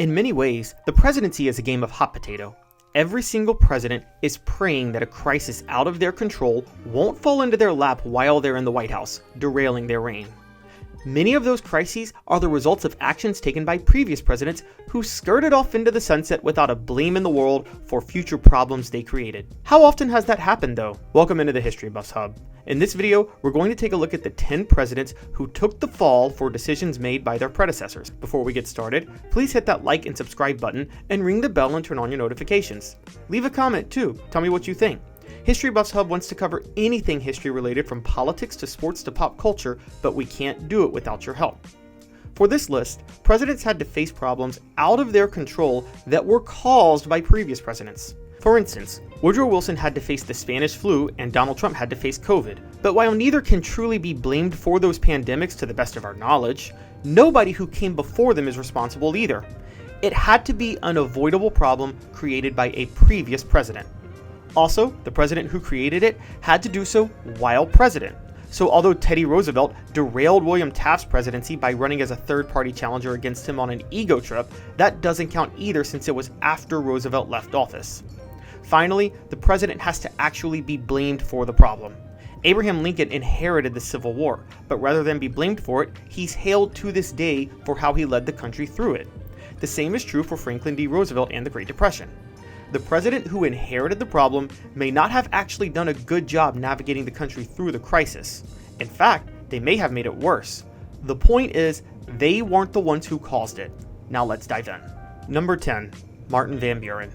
In many ways, the presidency is a game of hot potato. Every single president is praying that a crisis out of their control won't fall into their lap while they're in the White House, derailing their reign. Many of those crises are the results of actions taken by previous presidents who skirted off into the sunset without a blame in the world for future problems they created. How often has that happened though? Welcome into the History Buffs Hub. In this video, we're going to take a look at the 10 presidents who took the fall for decisions made by their predecessors. Before we get started, please hit that like and subscribe button and ring the bell and turn on your notifications. Leave a comment too, tell me what you think. History Buffs Hub wants to cover anything history related from politics to sports to pop culture, but we can't do it without your help. For this list, presidents had to face problems out of their control that were caused by previous presidents. For instance, Woodrow Wilson had to face the Spanish flu and Donald Trump had to face COVID. But while neither can truly be blamed for those pandemics to the best of our knowledge, nobody who came before them is responsible either. It had to be an avoidable problem created by a previous president. Also, the president who created it had to do so while president. So although Teddy Roosevelt derailed William Taft's presidency by running as a third-party challenger against him on an ego trip, that doesn't count either since it was after Roosevelt left office. Finally, the president has to actually be blamed for the problem. Abraham Lincoln inherited the Civil War, but rather than be blamed for it, he's hailed to this day for how he led the country through it. The same is true for Franklin D. Roosevelt and the Great Depression. The president who inherited the problem may not have actually done a good job navigating the country through the crisis. In fact, they may have made it worse. The point is, they weren't the ones who caused it. Now let's dive in. Number 10. Martin Van Buren.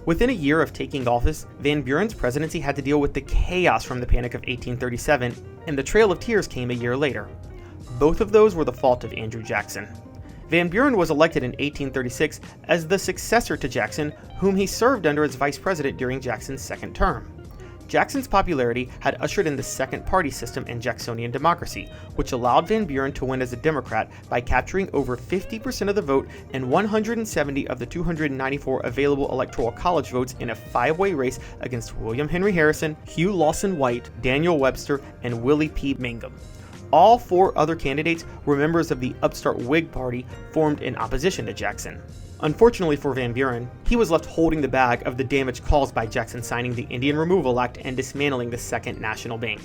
Within a year of taking office, Van Buren's presidency had to deal with the chaos from the Panic of 1837, and the Trail of Tears came a year later. Both of those were the fault of Andrew Jackson. Van Buren was elected in 1836 as the successor to Jackson, whom he served under as vice president during Jackson's second term. Jackson's popularity had ushered in the second party system and Jacksonian democracy, which allowed Van Buren to win as a Democrat by capturing over 50% of the vote and 170 of the 294 available electoral college votes in a five-way race against William Henry Harrison, Hugh Lawson White, Daniel Webster, and Willie P. Mangum. All four other candidates were members of the upstart Whig Party formed in opposition to Jackson. Unfortunately for Van Buren, he was left holding the bag of the damage caused by Jackson signing the Indian Removal Act and dismantling the Second National Bank.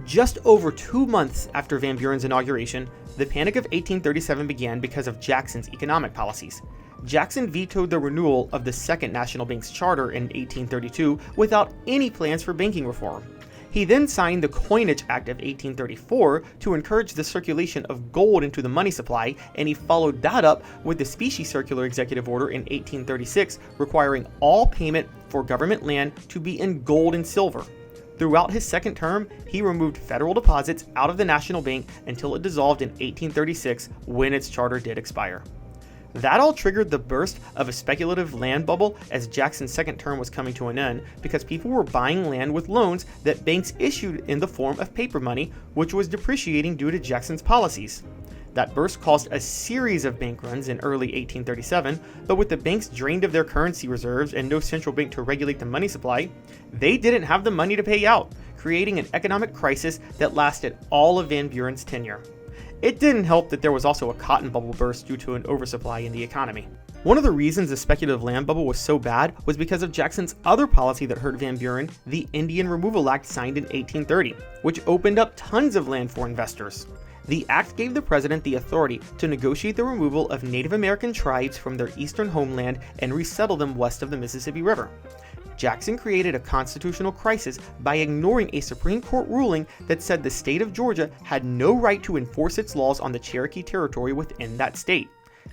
Just over 2 months after Van Buren's inauguration, the Panic of 1837 began because of Jackson's economic policies. Jackson vetoed the renewal of the Second National Bank's charter in 1832 without any plans for banking reform. He then signed the Coinage Act of 1834 to encourage the circulation of gold into the money supply, and he followed that up with the Specie Circular Executive Order in 1836 requiring all payment for government land to be in gold and silver. Throughout his second term, he removed federal deposits out of the National Bank until it dissolved in 1836 when its charter did expire. That all triggered the burst of a speculative land bubble as Jackson's second term was coming to an end because people were buying land with loans that banks issued in the form of paper money, which was depreciating due to Jackson's policies. That burst caused a series of bank runs in early 1837, but with the banks drained of their currency reserves and no central bank to regulate the money supply, they didn't have the money to pay out, creating an economic crisis that lasted all of Van Buren's tenure. It didn't help that there was also a cotton bubble burst due to an oversupply in the economy. One of the reasons the speculative land bubble was so bad was because of Jackson's other policy that hurt Van Buren, the Indian Removal Act signed in 1830, which opened up tons of land for investors. The act gave the president the authority to negotiate the removal of Native American tribes from their eastern homeland and resettle them west of the Mississippi River. Jackson created a constitutional crisis by ignoring a Supreme Court ruling that said the state of Georgia had no right to enforce its laws on the Cherokee territory within that state.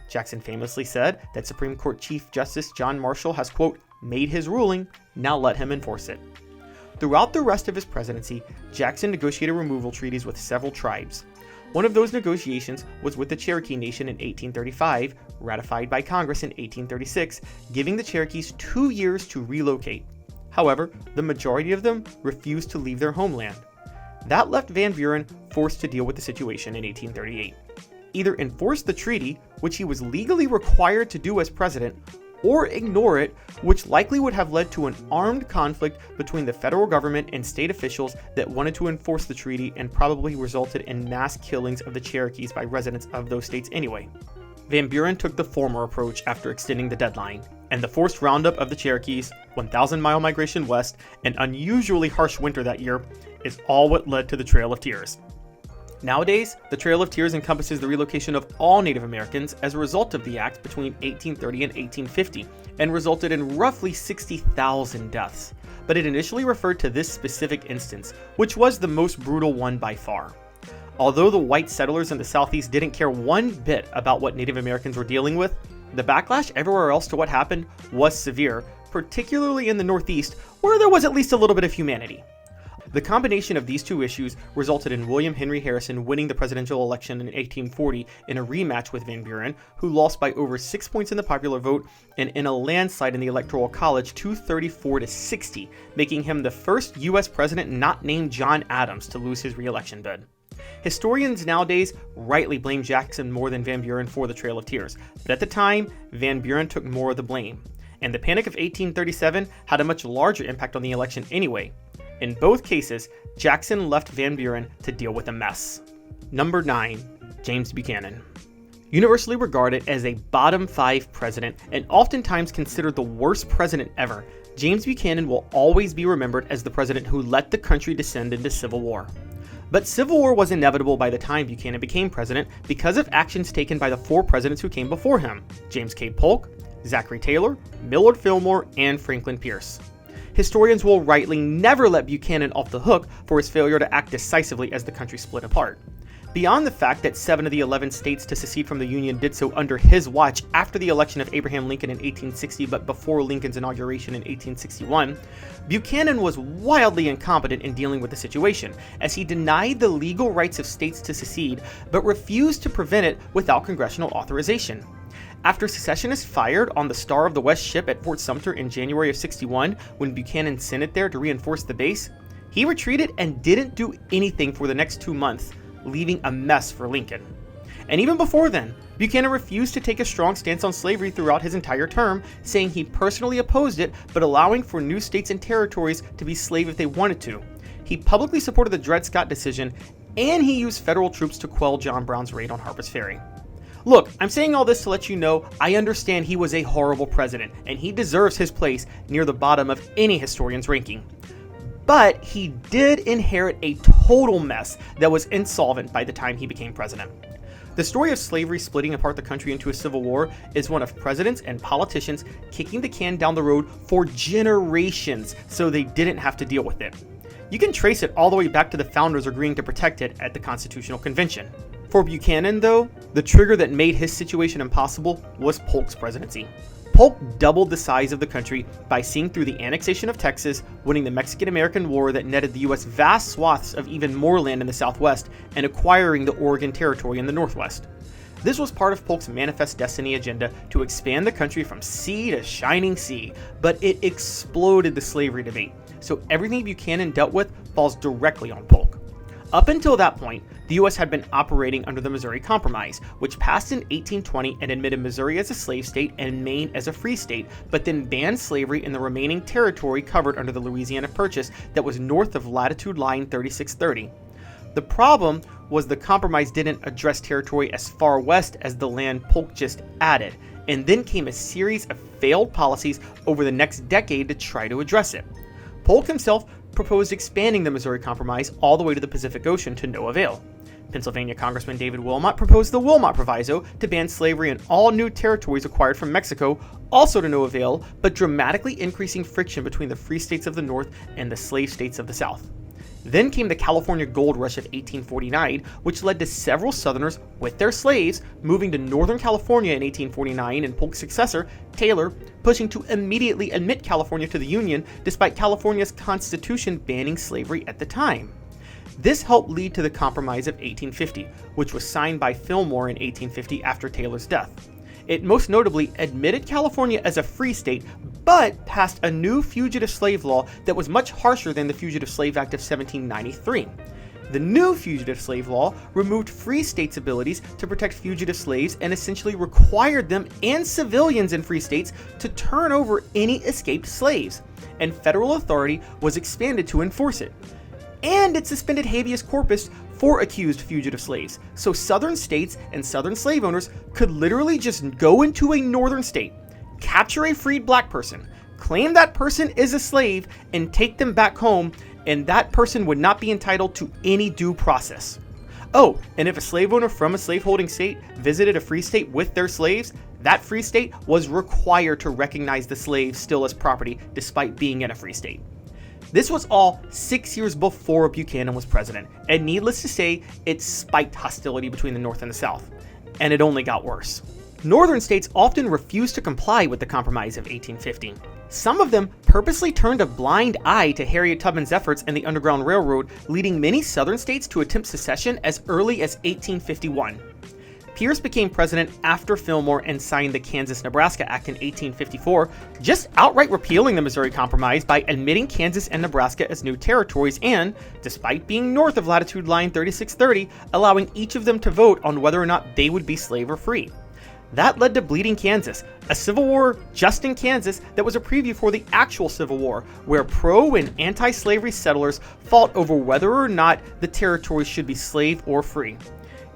Jackson famously said that Supreme Court Chief Justice John Marshall has, quote, made his ruling, now let him enforce it. Throughout the rest of his presidency, Jackson negotiated removal treaties with several tribes. One of those negotiations was with the Cherokee Nation in 1835, ratified by Congress in 1836, giving the Cherokees 2 years to relocate. However, the majority of them refused to leave their homeland. That left Van Buren forced to deal with the situation in 1838. Either enforce the treaty, which he was legally required to do as president, or ignore it, which likely would have led to an armed conflict between the federal government and state officials that wanted to enforce the treaty and probably resulted in mass killings of the Cherokees by residents of those states anyway. Van Buren took the former approach after extending the deadline, and the forced roundup of the Cherokees, 1,000-mile migration west, and unusually harsh winter that year is all what led to the Trail of Tears. Nowadays, the Trail of Tears encompasses the relocation of all Native Americans as a result of the act between 1830 and 1850, and resulted in roughly 60,000 deaths. But it initially referred to this specific instance, which was the most brutal one by far. Although the white settlers in the Southeast didn't care one bit about what Native Americans were dealing with, the backlash everywhere else to what happened was severe, particularly in the Northeast, where there was at least a little bit of humanity. The combination of these two issues resulted in William Henry Harrison winning the presidential election in 1840 in a rematch with Van Buren, who lost by over 6 points in the popular vote and in a landslide in the Electoral College 234-60, making him the first U.S. president not named John Adams to lose his re-election bid. Historians nowadays rightly blame Jackson more than Van Buren for the Trail of Tears, but at the time, Van Buren took more of the blame. And the Panic of 1837 had a much larger impact on the election anyway. In both cases, Jackson left Van Buren to deal with the mess. Number 9. James Buchanan. Universally regarded as a bottom 5 president and oftentimes considered the worst president ever, James Buchanan will always be remembered as the president who let the country descend into civil war. But civil war was inevitable by the time Buchanan became president because of actions taken by the 4 presidents who came before him: James K. Polk, Zachary Taylor, Millard Fillmore, and Franklin Pierce. Historians will rightly never let Buchanan off the hook for his failure to act decisively as the country split apart. Beyond the fact that 7 of the 11 states to secede from the Union did so under his watch after the election of Abraham Lincoln in 1860 but before Lincoln's inauguration in 1861, Buchanan was wildly incompetent in dealing with the situation, as he denied the legal rights of states to secede but refused to prevent it without congressional authorization. After secessionists fired on the Star of the West ship at Fort Sumter in January of 61, when Buchanan sent it there to reinforce the base, he retreated and didn't do anything for the next 2 months, leaving a mess for Lincoln. And even before then, Buchanan refused to take a strong stance on slavery throughout his entire term, saying he personally opposed it, but allowing for new states and territories to be slave if they wanted to. He publicly supported the Dred Scott decision, and he used federal troops to quell John Brown's raid on Harper's Ferry. Look, I'm saying all this to let you know I understand he was a horrible president, and he deserves his place near the bottom of any historian's ranking. But he did inherit a total mess that was insolvent by the time he became president. The story of slavery splitting apart the country into a civil war is one of presidents and politicians kicking the can down the road for generations so they didn't have to deal with it. You can trace it all the way back to the founders agreeing to protect it at the Constitutional Convention. For Buchanan, though, the trigger that made his situation impossible was Polk's presidency. Polk doubled the size of the country by seeing through the annexation of Texas, winning the Mexican-American War that netted the U.S. vast swaths of even more land in the Southwest, and acquiring the Oregon Territory in the Northwest. This was part of Polk's Manifest Destiny agenda to expand the country from sea to shining sea, but it exploded the slavery debate, so everything Buchanan dealt with falls directly on Polk. Up until that point, the U.S. had been operating under the Missouri Compromise, which passed in 1820 and admitted Missouri as a slave state and Maine as a free state, but then banned slavery in the remaining territory covered under the Louisiana Purchase that was north of latitude line 3630. The problem was the compromise didn't address territory as far west as the land Polk just added, and then came a series of failed policies over the next decade to try to address it. Polk himself proposed expanding the Missouri Compromise all the way to the Pacific Ocean to no avail. Pennsylvania Congressman David Wilmot proposed the Wilmot Proviso to ban slavery in all new territories acquired from Mexico, also to no avail, but dramatically increasing friction between the free states of the North and the slave states of the South. Then came the California Gold Rush of 1849, which led to several Southerners with their slaves moving to Northern California in 1849, and Polk's successor, Taylor, pushing to immediately admit California to the Union despite California's constitution banning slavery at the time. This helped lead to the Compromise of 1850, which was signed by Fillmore in 1850 after Taylor's death. It most notably admitted California as a free state, but passed a new fugitive slave law that was much harsher than the Fugitive Slave Act of 1793. The new fugitive slave law removed free states' abilities to protect fugitive slaves and essentially required them and civilians in free states to turn over any escaped slaves, and federal authority was expanded to enforce it. And it suspended habeas corpus before accused fugitive slaves, so southern states and southern slave owners could literally just go into a northern state, capture a freed black person, claim that person is a slave, and take them back home, and that person would not be entitled to any due process. Oh, and if a slave owner from a slaveholding state visited a free state with their slaves, that free state was required to recognize the slaves still as property despite being in a free state. This was all 6 years before Buchanan was president, and needless to say, it spiked hostility between the North and the South, and it only got worse. Northern states often refused to comply with the Compromise of 1850. Some of them purposely turned a blind eye to Harriet Tubman's efforts and the Underground Railroad, leading many southern states to attempt secession as early as 1851. Pierce became president after Fillmore and signed the Kansas-Nebraska Act in 1854, just outright repealing the Missouri Compromise by admitting Kansas and Nebraska as new territories and, despite being north of latitude line 3630, allowing each of them to vote on whether or not they would be slave or free. That led to Bleeding Kansas, a civil war just in Kansas that was a preview for the actual Civil War, where pro- and anti-slavery settlers fought over whether or not the territory should be slave or free.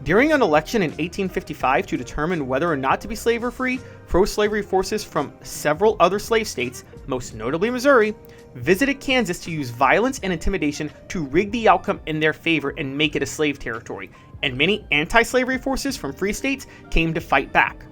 During an election in 1855 to determine whether or not to be slave or free, pro-slavery forces from several other slave states, most notably Missouri, visited Kansas to use violence and intimidation to rig the outcome in their favor and make it a slave territory, and many anti-slavery forces from free states came to fight back.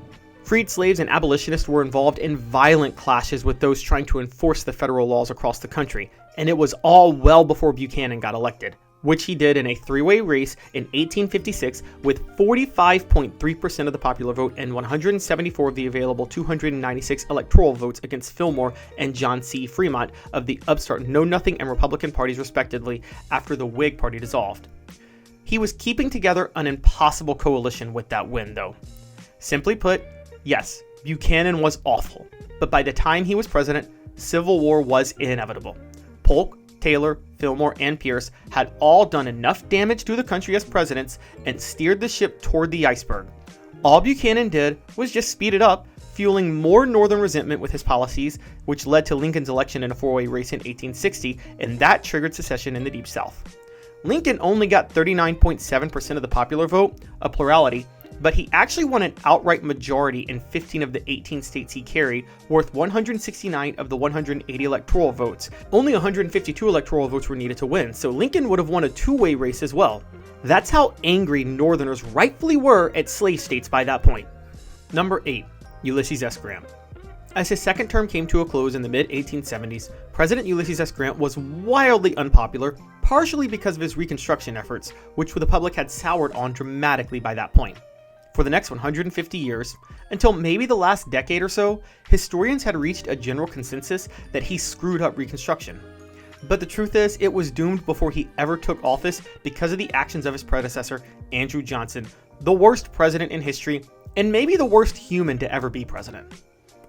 Freed slaves and abolitionists were involved in violent clashes with those trying to enforce the federal laws across the country, and it was all well before Buchanan got elected, which he did in a three-way race in 1856 with 45.3% of the popular vote and 174 of the available 296 electoral votes against Fillmore and John C. Fremont of the upstart Know Nothing and Republican parties respectively after the Whig Party dissolved. He was keeping together an impossible coalition with that win, though. Simply put, yes, Buchanan was awful, but by the time he was president, civil war was inevitable. Polk, Taylor, Fillmore, and Pierce had all done enough damage to the country as presidents and steered the ship toward the iceberg. All Buchanan did was just speed it up, fueling more Northern resentment with his policies, which led to Lincoln's election in a four-way race in 1860, and that triggered secession in the Deep South. Lincoln only got 39.7% of the popular vote, a plurality, but he actually won an outright majority in 15 of the 18 states he carried, worth 169 of the 180 electoral votes. Only 152 electoral votes were needed to win, so Lincoln would have won a two-way race as well. That's how angry Northerners rightfully were at slave states by that point. Number 8. Ulysses S. Grant. As his second term came to a close in the mid-1870s, President Ulysses S. Grant was wildly unpopular, partially because of his Reconstruction efforts, which the public had soured on dramatically by that point. For the next 150 years, until maybe the last decade or so, historians had reached a general consensus that he screwed up Reconstruction. But the truth is, it was doomed before he ever took office because of the actions of his predecessor, Andrew Johnson, the worst president in history, and maybe the worst human to ever be president.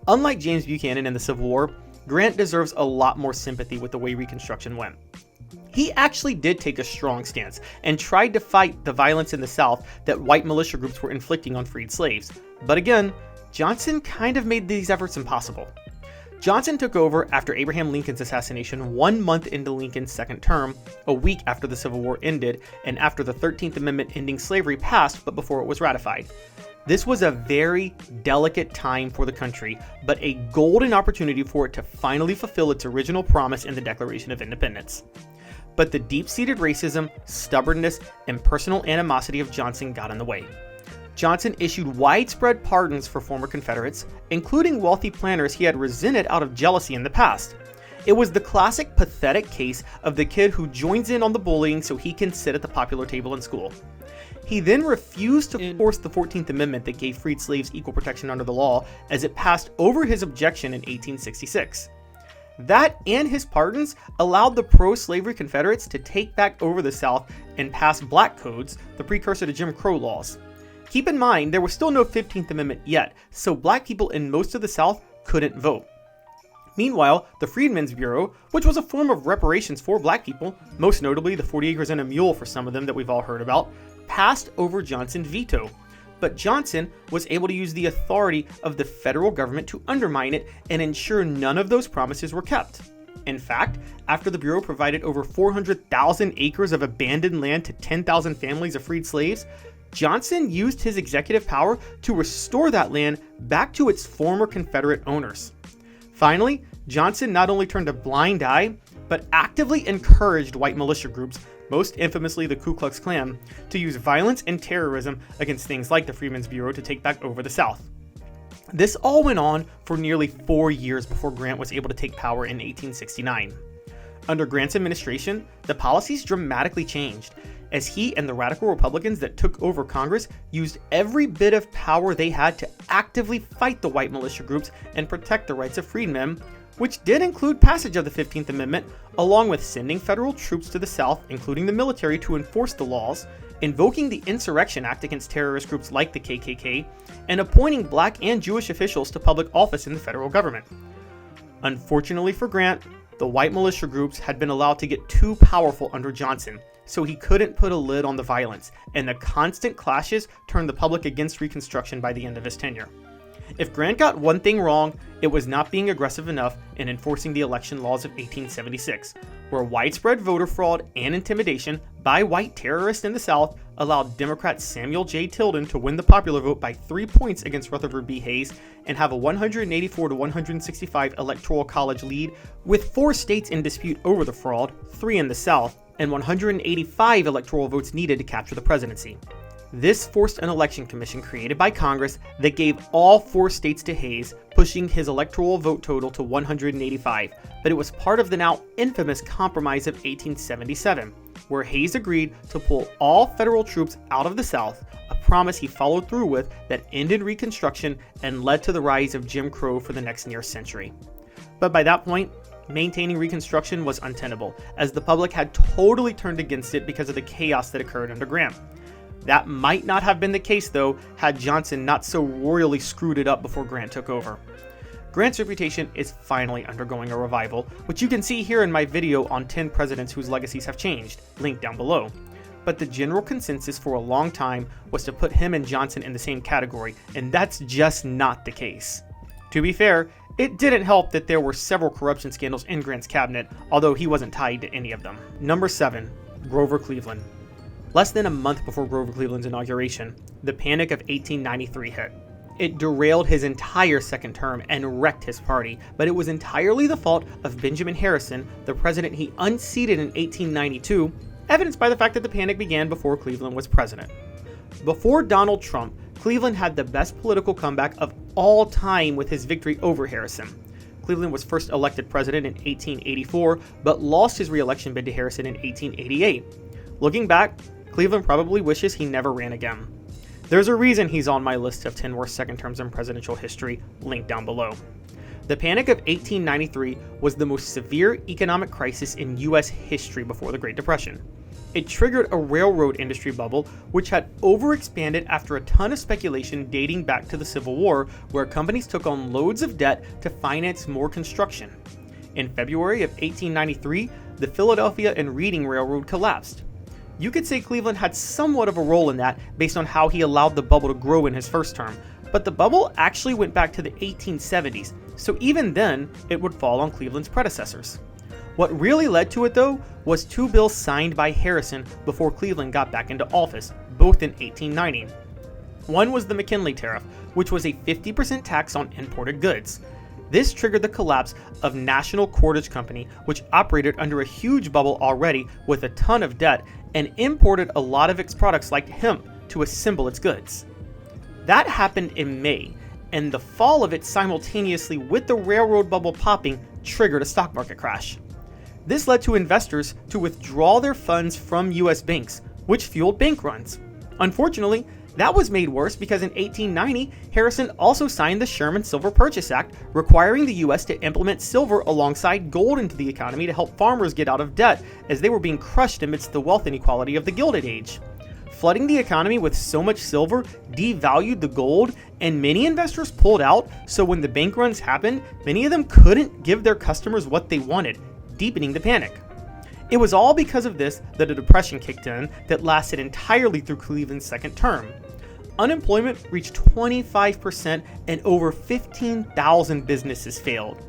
Unlike James Buchanan in the Civil War, Grant deserves a lot more sympathy with the way Reconstruction went. He actually did take a strong stance and tried to fight the violence in the South that white militia groups were inflicting on freed slaves. But again, Johnson kind of made these efforts impossible. Johnson took over after Abraham Lincoln's assassination 1 month into Lincoln's second term, a week after the Civil War ended and after the 13th Amendment ending slavery passed but before it was ratified. This was a very delicate time for the country, but a golden opportunity for it to finally fulfill its original promise in the Declaration of Independence. But the deep-seated racism, stubbornness, and personal animosity of Johnson got in the way. Johnson issued widespread pardons for former Confederates, including wealthy planters he had resented out of jealousy in the past. It was the classic pathetic case of the kid who joins in on the bullying so he can sit at the popular table in school. He then refused to enforce the 14th Amendment that gave freed slaves equal protection under the law, as it passed over his objection in 1866. That and his pardons allowed the pro-slavery Confederates to take back over the South and pass black codes, the precursor to Jim Crow laws. Keep in mind, there was still no 15th Amendment yet, so black people in most of the South couldn't vote. Meanwhile, the Freedmen's Bureau, which was a form of reparations for black people, most notably the 40 acres and a mule for some of them that we've all heard about, passed over Johnson's veto. But Johnson was able to use the authority of the federal government to undermine it and ensure none of those promises were kept. In fact, after the Bureau provided over 400,000 acres of abandoned land to 10,000 families of freed slaves, Johnson used his executive power to restore that land back to its former Confederate owners. Finally, Johnson not only turned a blind eye, but actively encouraged white militia groups, most infamously the Ku Klux Klan, to use violence and terrorism against things like the Freedmen's Bureau to take back over the South. This all went on for nearly 4 years before Grant was able to take power in 1869. Under Grant's administration, the policies dramatically changed, as he and the radical Republicans that took over Congress used every bit of power they had to actively fight the white militia groups and protect the rights of freedmen, which did include passage of the 15th Amendment, along with sending federal troops to the South, including the military, to enforce the laws, invoking the Insurrection Act against terrorist groups like the KKK, and appointing black and Jewish officials to public office in the federal government. Unfortunately for Grant, the white militia groups had been allowed to get too powerful under Johnson, so he couldn't put a lid on the violence, and the constant clashes turned the public against Reconstruction by the end of his tenure. If Grant got one thing wrong, it was not being aggressive enough in enforcing the election laws of 1876, where widespread voter fraud and intimidation by white terrorists in the South allowed Democrat Samuel J. Tilden to win the popular vote by 3 points against Rutherford B. Hayes and have a 184 to 165 electoral college lead, with 4 states in dispute over the fraud, 3 in the South, and 185 electoral votes needed to capture the presidency. This forced an election commission created by Congress that gave all 4 states to Hayes, pushing his electoral vote total to 185, but it was part of the now infamous Compromise of 1877, where Hayes agreed to pull all federal troops out of the South, a promise he followed through with that ended Reconstruction and led to the rise of Jim Crow for the next near century. But by that point, maintaining Reconstruction was untenable, as the public had totally turned against it because of the chaos that occurred under Grant. That might not have been the case, though, had Johnson not so royally screwed it up before Grant took over. Grant's reputation is finally undergoing a revival, which you can see here in my video on 10 presidents whose legacies have changed, linked down below. But the general consensus for a long time was to put him and Johnson in the same category, and that's just not the case. To be fair, it didn't help that there were several corruption scandals in Grant's cabinet, although he wasn't tied to any of them. Number 7. Grover Cleveland. Less than a month before Grover Cleveland's inauguration, the Panic of 1893 hit. It derailed his entire second term and wrecked his party, but it was entirely the fault of Benjamin Harrison, the president he unseated in 1892, evidenced by the fact that the panic began before Cleveland was president. Before Donald Trump, Cleveland had the best political comeback of all time with his victory over Harrison. Cleveland was first elected president in 1884, but lost his re-election bid to Harrison in 1888. Looking back, Cleveland probably wishes he never ran again. There's a reason he's on my list of 10 worst second terms in presidential history, linked down below. The Panic of 1893 was the most severe economic crisis in U.S. history before the Great Depression. It triggered a railroad industry bubble, which had overexpanded after a ton of speculation dating back to the Civil War, where companies took on loads of debt to finance more construction. In February of 1893, the Philadelphia and Reading Railroad collapsed. You could say Cleveland had somewhat of a role in that based on how he allowed the bubble to grow in his first term, but the bubble actually went back to the 1870s, so even then, it would fall on Cleveland's predecessors. What really led to it, though, was 2 bills signed by Harrison before Cleveland got back into office, both in 1890. One was the McKinley Tariff, which was a 50% tax on imported goods. This triggered the collapse of National Cordage Company, which operated under a huge bubble already with a ton of debt and imported a lot of its products like hemp to assemble its goods. That happened in May, and the fall of it simultaneously with the railroad bubble popping triggered a stock market crash. This led to investors to withdraw their funds from US banks, which fueled bank runs. Unfortunately, that was made worse because in 1890, Harrison also signed the Sherman Silver Purchase Act, requiring the US to implement silver alongside gold into the economy to help farmers get out of debt, as they were being crushed amidst the wealth inequality of the Gilded Age. Flooding the economy with so much silver devalued the gold, and many investors pulled out, so when the bank runs happened, many of them couldn't give their customers what they wanted, deepening the panic. It was all because of this that a depression kicked in that lasted entirely through Cleveland's second term. Unemployment reached 25% and over 15,000 businesses failed.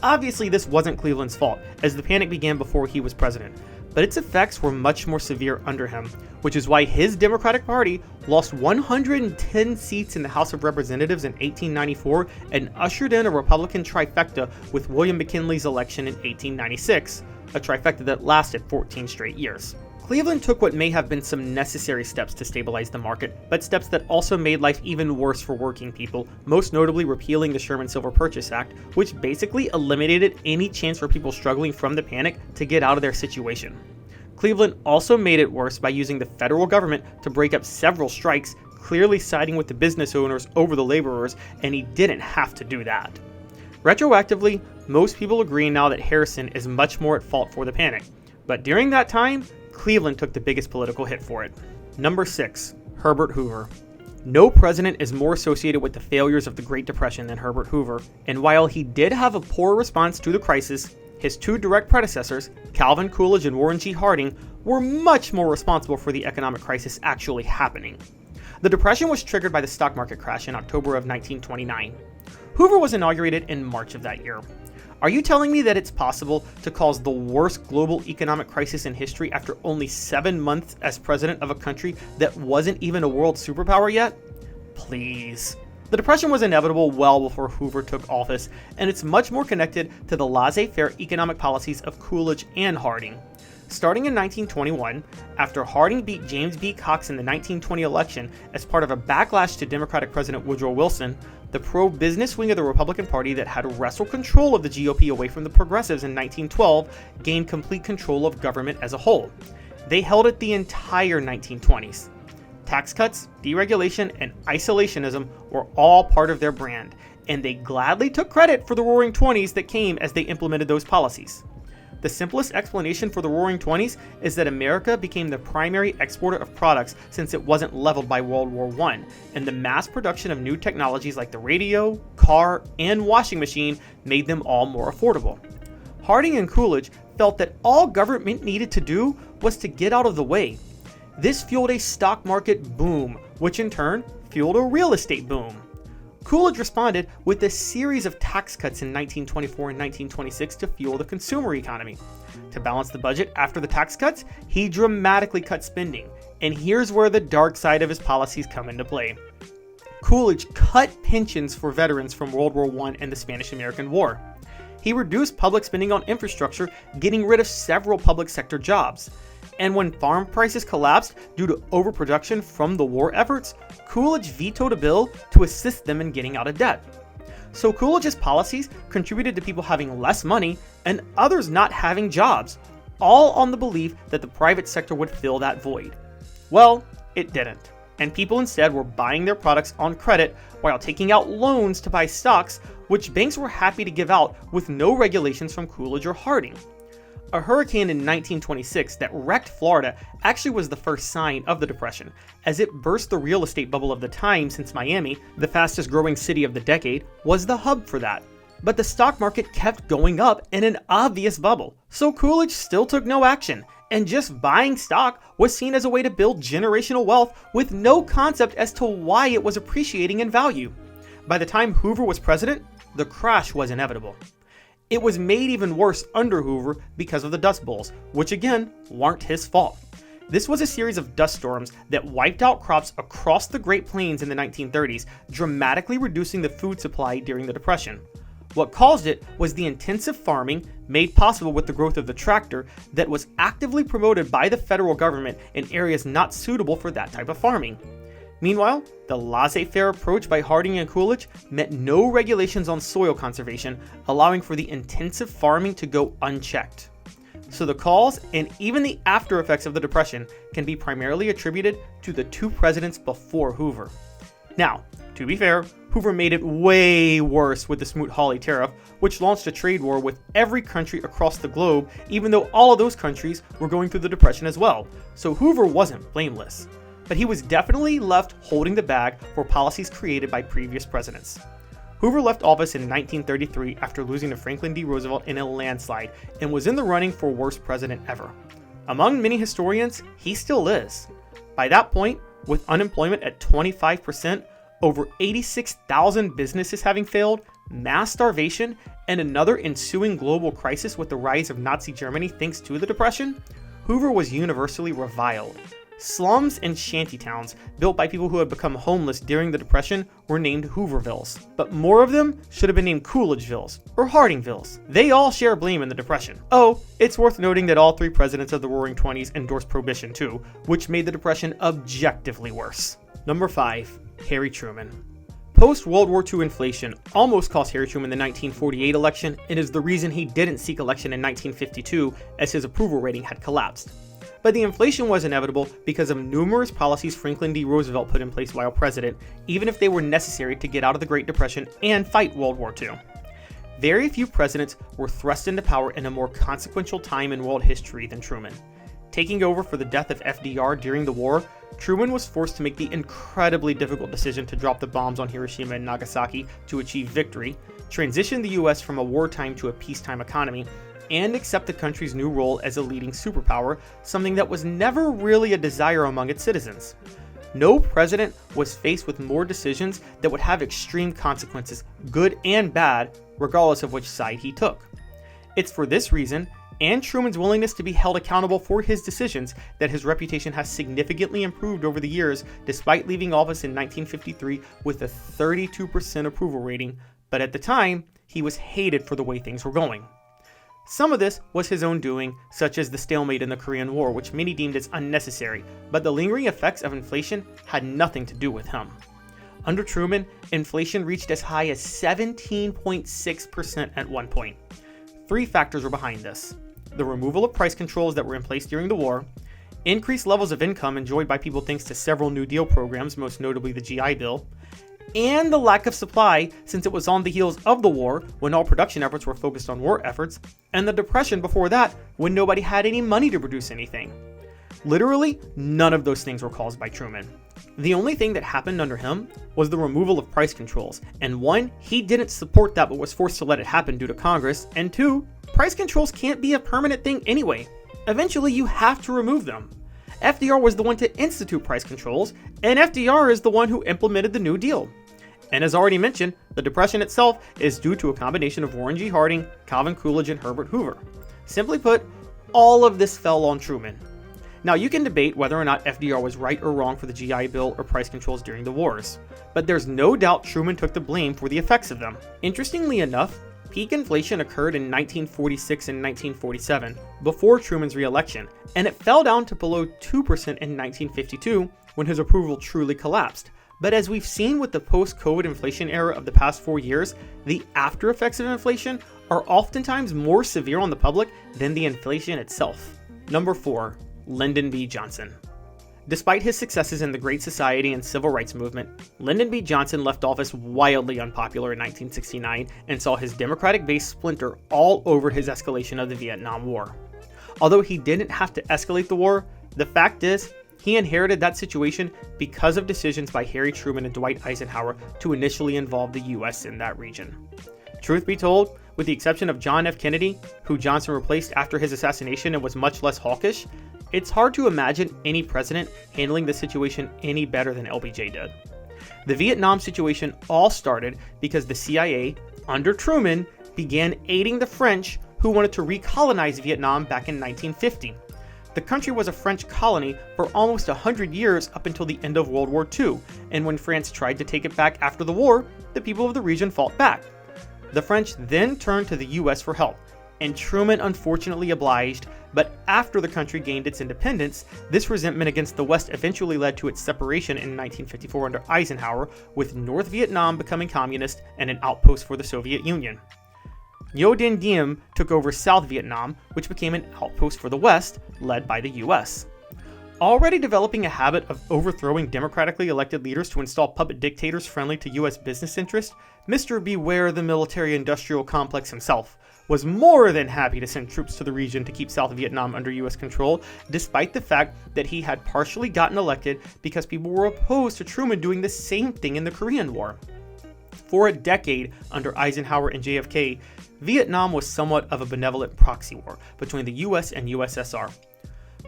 Obviously, this wasn't Cleveland's fault, as the panic began before he was president, but its effects were much more severe under him, which is why his Democratic Party lost 110 seats in the House of Representatives in 1894 and ushered in a Republican trifecta with William McKinley's election in 1896, a trifecta that lasted 14 straight years. Cleveland took what may have been some necessary steps to stabilize the market, but steps that also made life even worse for working people, most notably repealing the Sherman Silver Purchase Act, which basically eliminated any chance for people struggling from the panic to get out of their situation. Cleveland also made it worse by using the federal government to break up several strikes, clearly siding with the business owners over the laborers, and he didn't have to do that. Retroactively, most people agree now that Harrison is much more at fault for the panic, but during that time, Cleveland took the biggest political hit for it. Number 6. Herbert Hoover. No president is more associated with the failures of the Great Depression than Herbert Hoover, and while he did have a poor response to the crisis, his two direct predecessors, Calvin Coolidge and Warren G. Harding, were much more responsible for the economic crisis actually happening. The Depression was triggered by the stock market crash in October of 1929. Hoover was inaugurated in March of that year. Are you telling me that it's possible to cause the worst global economic crisis in history after only 7 months as president of a country that wasn't even a world superpower yet? Please. The Depression was inevitable well before Hoover took office, and it's much more connected to the laissez-faire economic policies of Coolidge and Harding. Starting in 1921, after Harding beat James B. Cox in the 1920 election as part of a backlash to Democratic President Woodrow Wilson, the pro-business wing of the Republican Party that had wrestled control of the GOP away from the progressives in 1912 gained complete control of government as a whole. They held it the entire 1920s. Tax cuts, deregulation, and isolationism were all part of their brand, and they gladly took credit for the Roaring Twenties that came as they implemented those policies. The simplest explanation for the Roaring Twenties is that America became the primary exporter of products since it wasn't leveled by World War I, and the mass production of new technologies like the radio, car, and washing machine made them all more affordable. Harding and Coolidge felt that all government needed to do was to get out of the way. This fueled a stock market boom, which in turn fueled a real estate boom. Coolidge responded with a series of tax cuts in 1924 and 1926 to fuel the consumer economy. To balance the budget after the tax cuts, he dramatically cut spending, and here's where the dark side of his policies come into play. Coolidge cut pensions for veterans from World War I and the Spanish-American War. He reduced public spending on infrastructure, getting rid of several public sector jobs. And when farm prices collapsed due to overproduction from the war efforts, Coolidge vetoed a bill to assist them in getting out of debt. So Coolidge's policies contributed to people having less money and others not having jobs, all on the belief that the private sector would fill that void. Well, it didn't, and people instead were buying their products on credit while taking out loans to buy stocks, which banks were happy to give out with no regulations from Coolidge or Harding. A hurricane in 1926 that wrecked Florida actually was the first sign of the Depression, as it burst the real estate bubble of the time since Miami, the fastest growing city of the decade, was the hub for that. But the stock market kept going up in an obvious bubble, so Coolidge still took no action, and just buying stock was seen as a way to build generational wealth with no concept as to why it was appreciating in value. By the time Hoover was president, the crash was inevitable. It was made even worse under Hoover because of the Dust Bowls, which again weren't his fault. This was a series of dust storms that wiped out crops across the Great Plains in the 1930s, dramatically reducing the food supply during the Depression. What caused it was the intensive farming made possible with the growth of the tractor that was actively promoted by the federal government in areas not suitable for that type of farming. Meanwhile, the laissez-faire approach by Harding and Coolidge meant no regulations on soil conservation, allowing for the intensive farming to go unchecked. So the cause and even the after effects of the Depression can be primarily attributed to the two presidents before Hoover. Now, to be fair, Hoover made it way worse with the Smoot-Hawley tariff, which launched a trade war with every country across the globe, even though all of those countries were going through the Depression as well. So Hoover wasn't blameless. But he was definitely left holding the bag for policies created by previous presidents. Hoover left office in 1933 after losing to Franklin D. Roosevelt in a landslide and was in the running for worst president ever. Among many historians, he still is. By that point, with unemployment at 25%, over 86,000 businesses having failed, mass starvation, and another ensuing global crisis with the rise of Nazi Germany thanks to the Depression, Hoover was universally reviled. Slums and shantytowns built by people who had become homeless during the Depression were named Hoovervilles, but more of them should have been named Coolidgevilles or Hardingvilles. They all share blame in the Depression. Oh, it's worth noting that all three presidents of the Roaring Twenties endorsed Prohibition too, which made the Depression objectively worse. Number 5. Harry Truman. Post-World War II inflation almost cost Harry Truman the 1948 election and is the reason he didn't seek election in 1952 as his approval rating had collapsed. But the inflation was inevitable because of numerous policies Franklin D. Roosevelt put in place while president, even if they were necessary to get out of the Great Depression and fight World War II. Very few presidents were thrust into power in a more consequential time in world history than Truman. Taking over for the death of FDR during the war, Truman was forced to make the incredibly difficult decision to drop the bombs on Hiroshima and Nagasaki to achieve victory, transition the US from a wartime to a peacetime economy, and accept the country's new role as a leading superpower, something that was never really a desire among its citizens. No president was faced with more decisions that would have extreme consequences, good and bad, regardless of which side he took. It's for this reason, and Truman's willingness to be held accountable for his decisions, that his reputation has significantly improved over the years, despite leaving office in 1953 with a 32% approval rating, but at the time, he was hated for the way things were going. Some of this was his own doing, such as the stalemate in the Korean War, which many deemed as unnecessary, but the lingering effects of inflation had nothing to do with him. Under Truman, inflation reached as high as 17.6% at one point. 3 factors were behind this: the removal of price controls that were in place during the war, increased levels of income enjoyed by people thanks to several New Deal programs, most notably the GI Bill, and the lack of supply since it was on the heels of the war when all production efforts were focused on war efforts, and the Depression before that when nobody had any money to produce anything. Literally, none of those things were caused by Truman. The only thing that happened under him was the removal of price controls, and 1, he didn't support that but was forced to let it happen due to Congress, and 2, price controls can't be a permanent thing anyway. Eventually you have to remove them. FDR was the one to institute price controls, and FDR is the one who implemented the New Deal. And as already mentioned, the Depression itself is due to a combination of Warren G. Harding, Calvin Coolidge, and Herbert Hoover. Simply put, all of this fell on Truman. Now you can debate whether or not FDR was right or wrong for the GI Bill or price controls during the wars, but there's no doubt Truman took the blame for the effects of them. Interestingly enough, peak inflation occurred in 1946 and 1947, before Truman's re-election, and it fell down to below 2% in 1952 when his approval truly collapsed. But as we've seen with the post-COVID inflation era of the past 4 years, the after effects of inflation are oftentimes more severe on the public than the inflation itself. Number 4. Lyndon B. Johnson. Despite his successes in the Great Society and Civil Rights Movement, Lyndon B. Johnson left office wildly unpopular in 1969 and saw his Democratic base splinter all over his escalation of the Vietnam War. Although he didn't have to escalate the war, the fact is, he inherited that situation because of decisions by Harry Truman and Dwight Eisenhower to initially involve the US in that region. Truth be told, with the exception of John F. Kennedy, who Johnson replaced after his assassination and was much less hawkish, it's hard to imagine any president handling the situation any better than LBJ did. The Vietnam situation all started because the CIA, under Truman, began aiding the French who wanted to recolonize Vietnam back in 1950. The country was a French colony for almost 100 years up until the end of World War II, and when France tried to take it back after the war, the people of the region fought back. The French then turned to the US for help, and Truman unfortunately obliged, but after the country gained its independence, this resentment against the West eventually led to its separation in 1954 under Eisenhower, with North Vietnam becoming communist and an outpost for the Soviet Union. Ngo Dinh Diem took over South Vietnam, which became an outpost for the West, led by the US. Already developing a habit of overthrowing democratically elected leaders to install puppet dictators friendly to US business interests, Mr. Beware the military-industrial complex himself was more than happy to send troops to the region to keep South Vietnam under US control, despite the fact that he had partially gotten elected because people were opposed to Truman doing the same thing in the Korean War. For a decade under Eisenhower and JFK, Vietnam was somewhat of a benevolent proxy war between the US and USSR.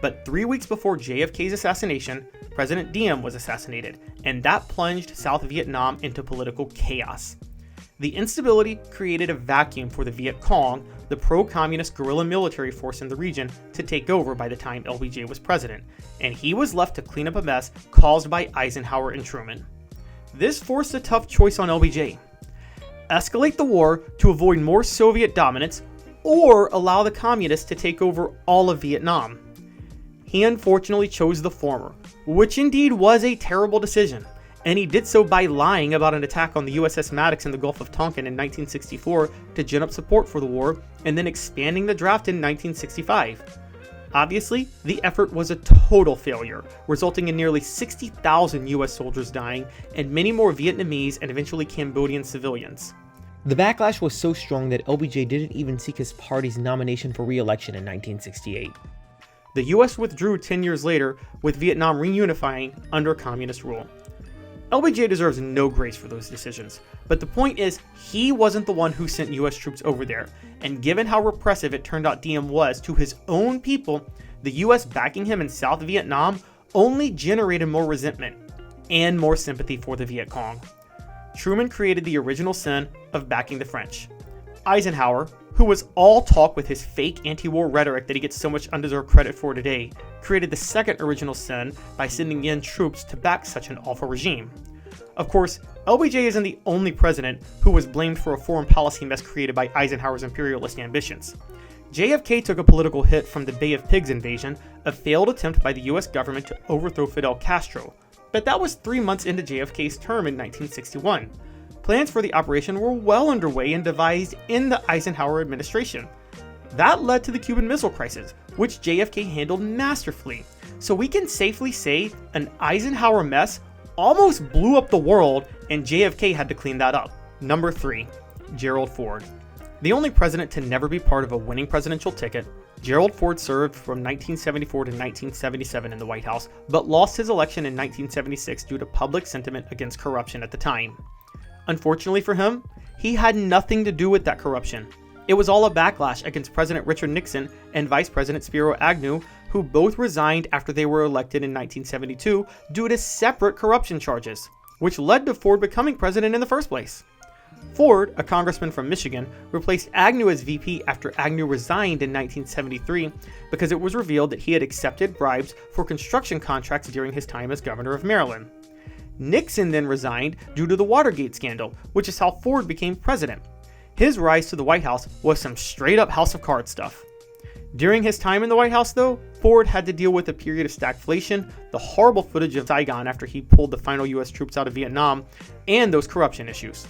But 3 weeks before JFK's assassination, President Diem was assassinated, and that plunged South Vietnam into political chaos. The instability created a vacuum for the Viet Cong, the pro-communist guerrilla military force in the region, to take over by the time LBJ was president, and he was left to clean up a mess caused by Eisenhower and Truman. This forced a tough choice on LBJ. Escalate the war to avoid more Soviet dominance, or allow the communists to take over all of Vietnam. He unfortunately chose the former, which indeed was a terrible decision, and he did so by lying about an attack on the USS Maddox in the Gulf of Tonkin in 1964 to gin up support for the war, and then expanding the draft in 1965. Obviously, the effort was a total failure, resulting in nearly 60,000 US soldiers dying and many more Vietnamese and eventually Cambodian civilians. The backlash was so strong that LBJ didn't even seek his party's nomination for re-election in 1968. The US withdrew 10 years later, with Vietnam reunifying under communist rule. LBJ deserves no grace for those decisions, but the point is, he wasn't the one who sent US troops over there, and given how repressive it turned out Diem was to his own people, the US backing him in South Vietnam only generated more resentment and more sympathy for the Viet Cong. Truman created the original sin of backing the French. Eisenhower, who was all talk with his fake anti-war rhetoric that he gets so much undeserved credit for today, created the second original sin by sending in troops to back such an awful regime. Of course, LBJ isn't the only president who was blamed for a foreign policy mess created by Eisenhower's imperialist ambitions. JFK took a political hit from the Bay of Pigs invasion, a failed attempt by the US government to overthrow Fidel Castro, but that was 3 months into JFK's term in 1961. Plans for the operation were well underway and devised in the Eisenhower administration. That led to the Cuban Missile Crisis, which JFK handled masterfully. So we can safely say an Eisenhower mess almost blew up the world, and JFK had to clean that up. Number 3, Gerald Ford. The only president to never be part of a winning presidential ticket, Gerald Ford served from 1974 to 1977 in the White House, but lost his election in 1976 due to public sentiment against corruption at the time. Unfortunately for him, he had nothing to do with that corruption. It was all a backlash against President Richard Nixon and Vice President Spiro Agnew, who both resigned after they were elected in 1972 due to separate corruption charges, which led to Ford becoming president in the first place. Ford, a congressman from Michigan, replaced Agnew as VP after Agnew resigned in 1973 because it was revealed that he had accepted bribes for construction contracts during his time as governor of Maryland. Nixon then resigned due to the Watergate scandal, which is how Ford became president. His rise to the White House was some straight up House of Cards stuff. During his time in the White House, though, Ford had to deal with a period of stagflation, the horrible footage of Saigon after he pulled the final US troops out of Vietnam, and those corruption issues.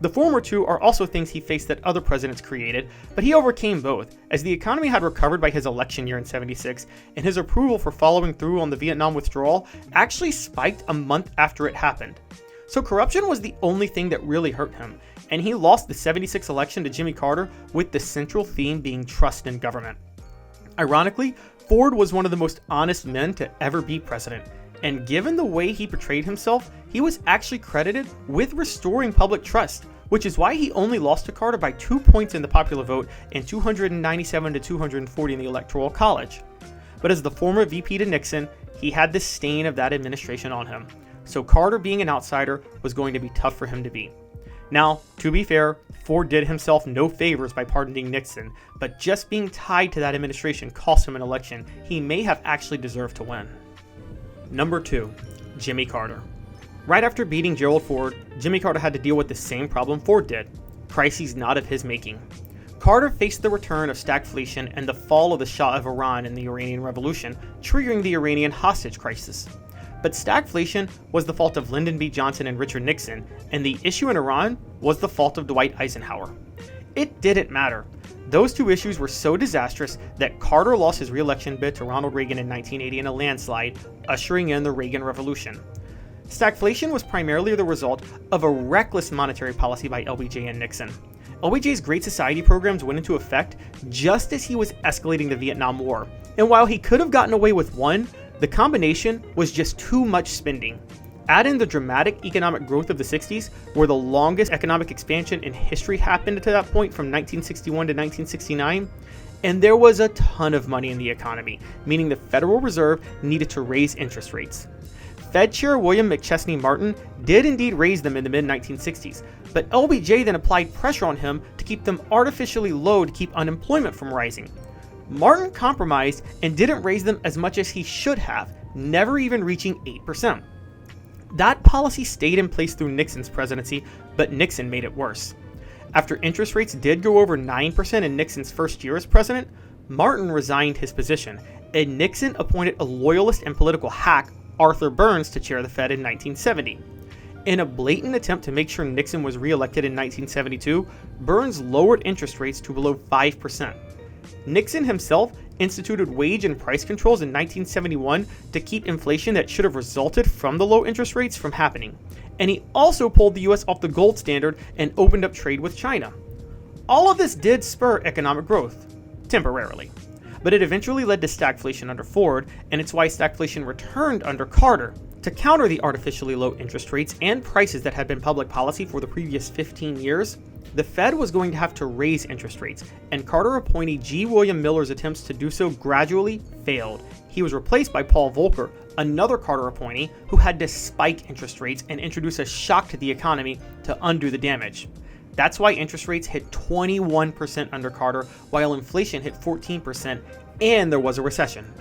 The former two are also things he faced that other presidents created, but he overcame both, as the economy had recovered by his election year in '76, and his approval for following through on the Vietnam withdrawal actually spiked a month after it happened. So corruption was the only thing that really hurt him, and he lost the '76 election to Jimmy Carter with the central theme being trust in government. Ironically, Ford was one of the most honest men to ever be president, and given the way he portrayed himself, he was actually credited with restoring public trust, which is why he only lost to Carter by 2 points in the popular vote and 297 to 240 in the Electoral College. But as the former VP to Nixon, he had the stain of that administration on him, so Carter being an outsider was going to be tough for him to beat. Now, to be fair, Ford did himself no favors by pardoning Nixon, but just being tied to that administration cost him an election he may have actually deserved to win. Number 2, Jimmy Carter. Right after beating Gerald Ford, Jimmy Carter had to deal with the same problem Ford did, crises not of his making. Carter faced the return of stagflation and the fall of the Shah of Iran in the Iranian Revolution, triggering the Iranian hostage crisis. But stagflation was the fault of Lyndon B. Johnson and Richard Nixon, and the issue in Iran was the fault of Dwight Eisenhower. It didn't matter. Those two issues were so disastrous that Carter lost his re-election bid to Ronald Reagan in 1980 in a landslide, ushering in the Reagan Revolution. Stagflation was primarily the result of a reckless monetary policy by LBJ and Nixon. LBJ's Great Society programs went into effect just as he was escalating the Vietnam War, and while he could have gotten away with one, the combination was just too much spending. Add in the dramatic economic growth of the 60s, where the longest economic expansion in history happened to that point from 1961 to 1969, and there was a ton of money in the economy, meaning the Federal Reserve needed to raise interest rates. Fed Chair William McChesney Martin did indeed raise them in the mid-1960s, but LBJ then applied pressure on him to keep them artificially low to keep unemployment from rising. Martin compromised and didn't raise them as much as he should have, never even reaching 8%. That policy stayed in place through Nixon's presidency, but Nixon made it worse. After interest rates did go over 9% in Nixon's first year as president, Martin resigned his position, and Nixon appointed a loyalist and political hack, Arthur Burns, to chair the Fed in 1970. In a blatant attempt to make sure Nixon was reelected in 1972, Burns lowered interest rates to below 5%. Nixon himself instituted wage and price controls in 1971 to keep inflation that should have resulted from the low interest rates from happening. And he also pulled the US off the gold standard and opened up trade with China. All of this did spur economic growth, temporarily. But it eventually led to stagflation under Ford, and it's why stagflation returned under Carter. To counter the artificially low interest rates and prices that had been public policy for the previous 15 years, the Fed was going to have to raise interest rates, and Carter appointee G. William Miller's attempts to do so gradually failed. He was replaced by Paul Volcker, another Carter appointee who had to spike interest rates and introduce a shock to the economy to undo the damage. That's why interest rates hit 21% under Carter, while inflation hit 14%, and there was a recession.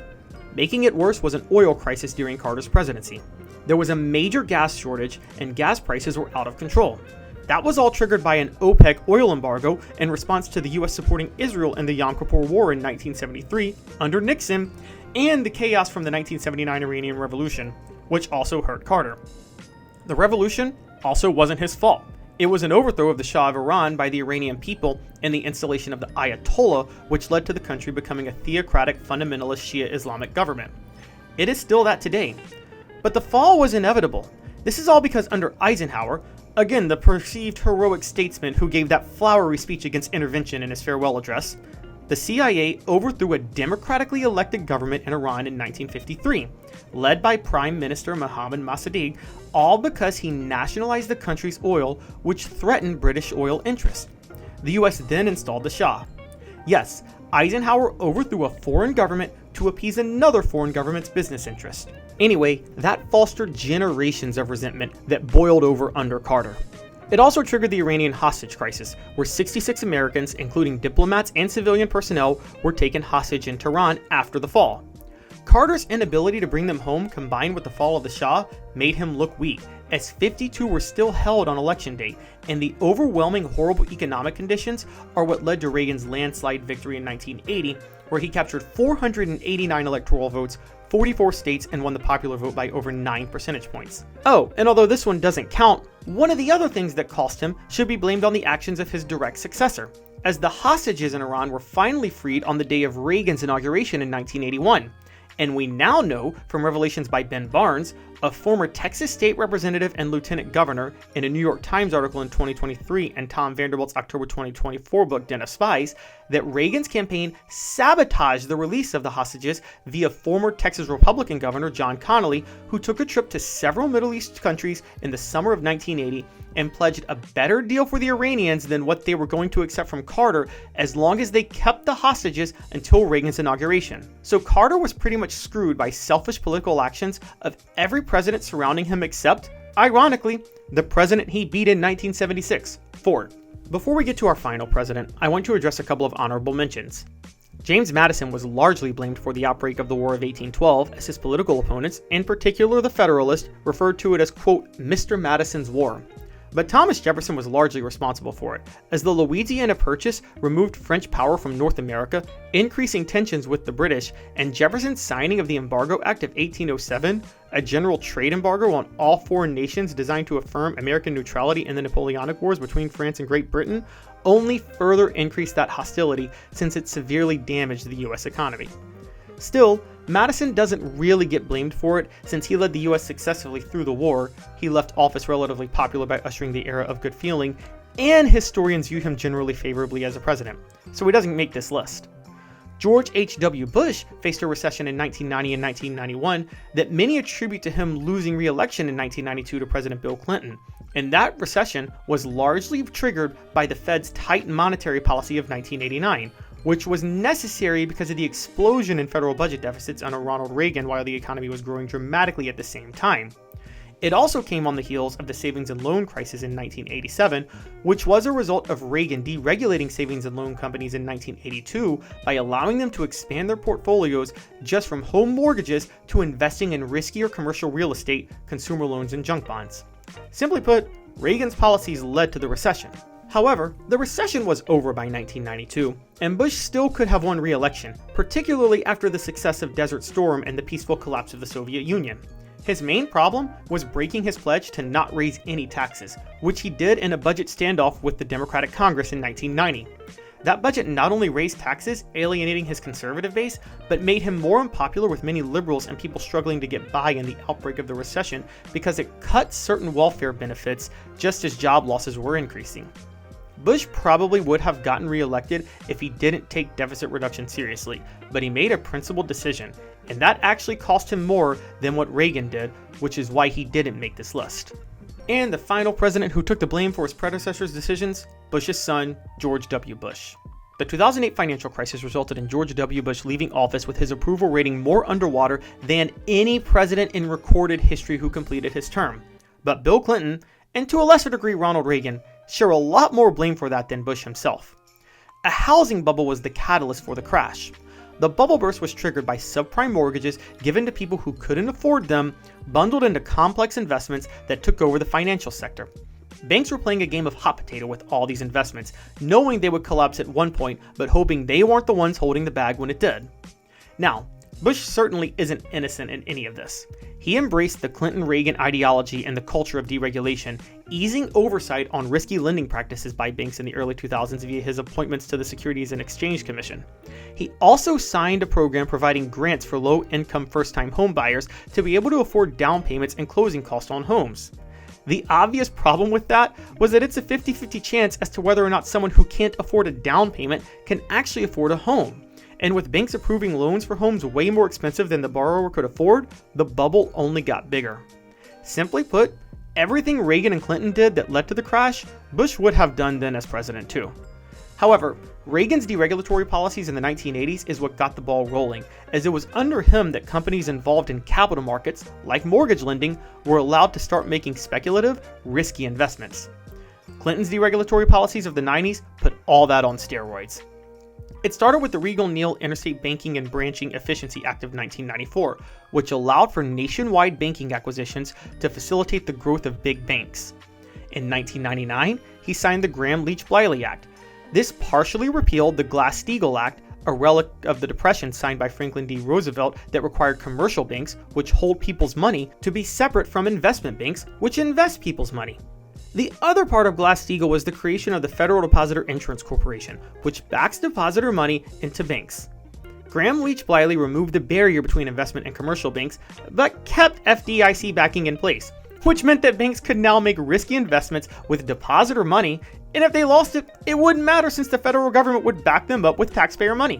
Making it worse was an oil crisis during Carter's presidency. There was a major gas shortage, and gas prices were out of control. That was all triggered by an OPEC oil embargo in response to the US supporting Israel in the Yom Kippur War in 1973 under Nixon, and the chaos from the 1979 Iranian Revolution, which also hurt Carter. The revolution also wasn't his fault. It was an overthrow of the Shah of Iran by the Iranian people and the installation of the Ayatollah, which led to the country becoming a theocratic fundamentalist Shia Islamic government. It is still that today. But the fall was inevitable. This is all because under Eisenhower, again the perceived heroic statesman who gave that flowery speech against intervention in his farewell address, the CIA overthrew a democratically elected government in Iran in 1953, led by Prime Minister Mohammad Mossadegh, all because he nationalized the country's oil, which threatened British oil interests. The US then installed the Shah. Yes, Eisenhower overthrew a foreign government to appease another foreign government's business interest. Anyway, that fostered generations of resentment that boiled over under Carter. It also triggered the Iranian hostage crisis, where 66 Americans, including diplomats and civilian personnel, were taken hostage in Tehran after the fall. Carter's inability to bring them home, combined with the fall of the Shah, made him look weak, as 52 were still held on election day, and the overwhelming horrible economic conditions are what led to Reagan's landslide victory in 1980, where he captured 489 electoral votes, 44 states, and won the popular vote by over 9 percentage points. Oh, and although this one doesn't count, one of the other things that cost him should be blamed on the actions of his direct successor, as the hostages in Iran were finally freed on the day of Reagan's inauguration in 1981. And we now know from revelations by Ben Barnes, a former Texas state representative and lieutenant governor, in a New York Times article in 2023 and Tom Vanderbilt's October 2024 book Den of Spies, that Reagan's campaign sabotaged the release of the hostages via former Texas Republican Governor John Connally, who took a trip to several Middle East countries in the summer of 1980 and pledged a better deal for the Iranians than what they were going to accept from Carter as long as they kept the hostages until Reagan's inauguration. So Carter was pretty much screwed by selfish political actions of every president surrounding him except, ironically, the president he beat in 1976, Ford. Before we get to our final president, I want to address a couple of honorable mentions. James Madison was largely blamed for the outbreak of the War of 1812, as his political opponents, in particular the Federalists, referred to it as, quote, Mr. Madison's War. But Thomas Jefferson was largely responsible for it, as the Louisiana Purchase removed French power from North America, increasing tensions with the British, and Jefferson's signing of the Embargo Act of 1807, a general trade embargo on all foreign nations designed to affirm American neutrality in the Napoleonic Wars between France and Great Britain, only further increased that hostility since it severely damaged the US economy. Still, Madison doesn't really get blamed for it, since he led the US successfully through the war. He left office relatively popular by ushering the era of good feeling, and historians view him generally favorably as a president, so he doesn't make this list. George H.W. Bush faced a recession in 1990 and 1991 that many attribute to him losing re-election in 1992 to President Bill Clinton, and that recession was largely triggered by the Fed's tight monetary policy of 1989, which was necessary because of the explosion in federal budget deficits under Ronald Reagan while the economy was growing dramatically at the same time. It also came on the heels of the savings and loan crisis in 1987, which was a result of Reagan deregulating savings and loan companies in 1982 by allowing them to expand their portfolios just from home mortgages to investing in riskier commercial real estate, consumer loans, and junk bonds. Simply put, Reagan's policies led to the recession. However, the recession was over by 1992, and Bush still could have won re-election, particularly after the success of Desert Storm and the peaceful collapse of the Soviet Union. His main problem was breaking his pledge to not raise any taxes, which he did in a budget standoff with the Democratic Congress in 1990. That budget not only raised taxes, alienating his conservative base, but made him more unpopular with many liberals and people struggling to get by in the outbreak of the recession because it cut certain welfare benefits just as job losses were increasing. Bush probably would have gotten re-elected if he didn't take deficit reduction seriously, but he made a principled decision, and that actually cost him more than what Reagan did, which is why he didn't make this list. And the final president who took the blame for his predecessor's decisions, Bush's son, George W. Bush. The 2008 financial crisis resulted in George W. Bush leaving office with his approval rating more underwater than any president in recorded history who completed his term. But Bill Clinton, and to a lesser degree Ronald Reagan, share a lot more blame for that than Bush himself. A housing bubble was the catalyst for the crash. The bubble burst was triggered by subprime mortgages given to people who couldn't afford them, bundled into complex investments that took over the financial sector. Banks were playing a game of hot potato with all these investments, knowing they would collapse at one point, but hoping they weren't the ones holding the bag when it did. Now, Bush certainly isn't innocent in any of this. He embraced the Clinton-Reagan ideology and the culture of deregulation, easing oversight on risky lending practices by banks in the early 2000s via his appointments to the Securities and Exchange Commission. He also signed a program providing grants for low-income first-time home buyers to be able to afford down payments and closing costs on homes. The obvious problem with that was that it's a 50-50 chance as to whether or not someone who can't afford a down payment can actually afford a home. And with banks approving loans for homes way more expensive than the borrower could afford, the bubble only got bigger. Simply put, everything Reagan and Clinton did that led to the crash, Bush would have done then as president too. However, Reagan's deregulatory policies in the 1980s is what got the ball rolling, as it was under him that companies involved in capital markets, like mortgage lending, were allowed to start making speculative, risky investments. Clinton's deregulatory policies of the 90s put all that on steroids. It started with the Reagan-Neal Interstate Banking and Branching Efficiency Act of 1994, which allowed for nationwide banking acquisitions to facilitate the growth of big banks. In 1999, he signed the Gramm-Leach-Bliley Act. This partially repealed the Glass-Steagall Act, a relic of the Depression signed by Franklin D. Roosevelt that required commercial banks, which hold people's money, to be separate from investment banks, which invest people's money. The other part of Glass-Steagall was the creation of the Federal Depositor Insurance Corporation, which backs depositor money into banks. Gramm-Leach-Bliley removed the barrier between investment and commercial banks, but kept FDIC backing in place, which meant that banks could now make risky investments with depositor money, and if they lost it, it wouldn't matter since the federal government would back them up with taxpayer money.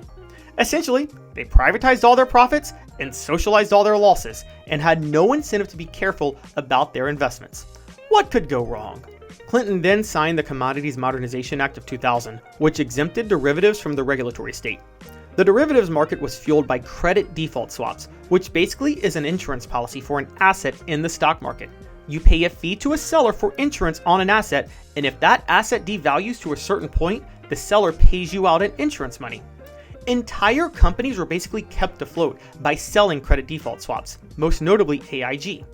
Essentially, they privatized all their profits and socialized all their losses, and had no incentive to be careful about their investments. What could go wrong? Clinton then signed the Commodities Modernization Act of 2000, which exempted derivatives from the regulatory state. The derivatives market was fueled by credit default swaps, which basically is an insurance policy for an asset in the stock market. You pay a fee to a seller for insurance on an asset, and if that asset devalues to a certain point, the seller pays you out in insurance money. Entire companies were basically kept afloat by selling credit default swaps, most notably AIG.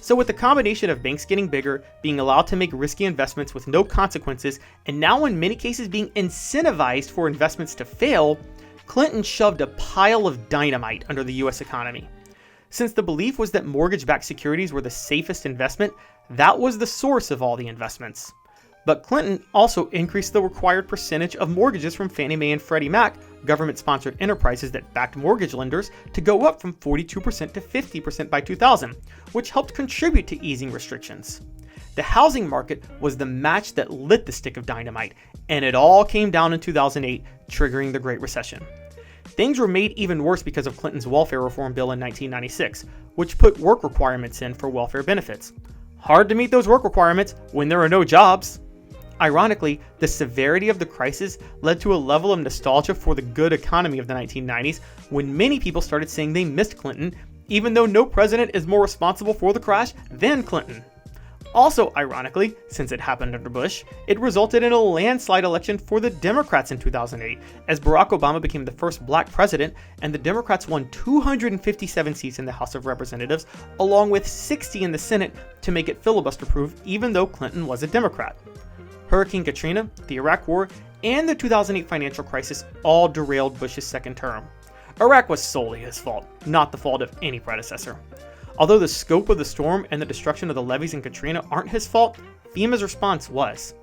So with the combination of banks getting bigger, being allowed to make risky investments with no consequences, and now in many cases being incentivized for investments to fail, Clinton shoved a pile of dynamite under the US economy. Since the belief was that mortgage-backed securities were the safest investment, that was the source of all the investments. But Clinton also increased the required percentage of mortgages from Fannie Mae and Freddie Mac, government-sponsored enterprises that backed mortgage lenders, to go up from 42% to 50% by 2000, which helped contribute to easing restrictions. The housing market was the match that lit the stick of dynamite, and it all came down in 2008, triggering the Great Recession. Things were made even worse because of Clinton's welfare reform bill in 1996, which put work requirements in for welfare benefits. Hard to meet those work requirements when there are no jobs. Ironically, the severity of the crisis led to a level of nostalgia for the good economy of the 1990s when many people started saying they missed Clinton, even though no president is more responsible for the crash than Clinton. Also, ironically, since it happened under Bush, it resulted in a landslide election for the Democrats in 2008, as Barack Obama became the first black president, and the Democrats won 257 seats in the House of Representatives, along with 60 in the Senate to make it filibuster-proof, even though Clinton was a Democrat. Hurricane Katrina, the Iraq War, and the 2008 financial crisis all derailed Bush's second term. Iraq was solely his fault, not the fault of any predecessor. Although the scope of the storm and the destruction of the levees in Katrina aren't his fault, FEMA's response was.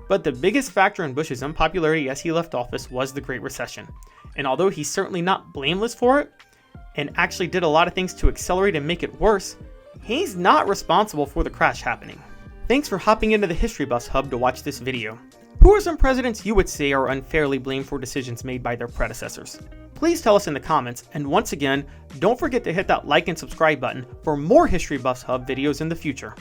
But the biggest factor in Bush's unpopularity as he left office was the Great Recession. And although he's certainly not blameless for it, and actually did a lot of things to accelerate and make it worse, he's not responsible for the crash happening. Thanks for hopping into the History Buffs Hub to watch this video. Who are some presidents you would say are unfairly blamed for decisions made by their predecessors? Please tell us in the comments, and once again, don't forget to hit that like and subscribe button for more History Buffs Hub videos in the future.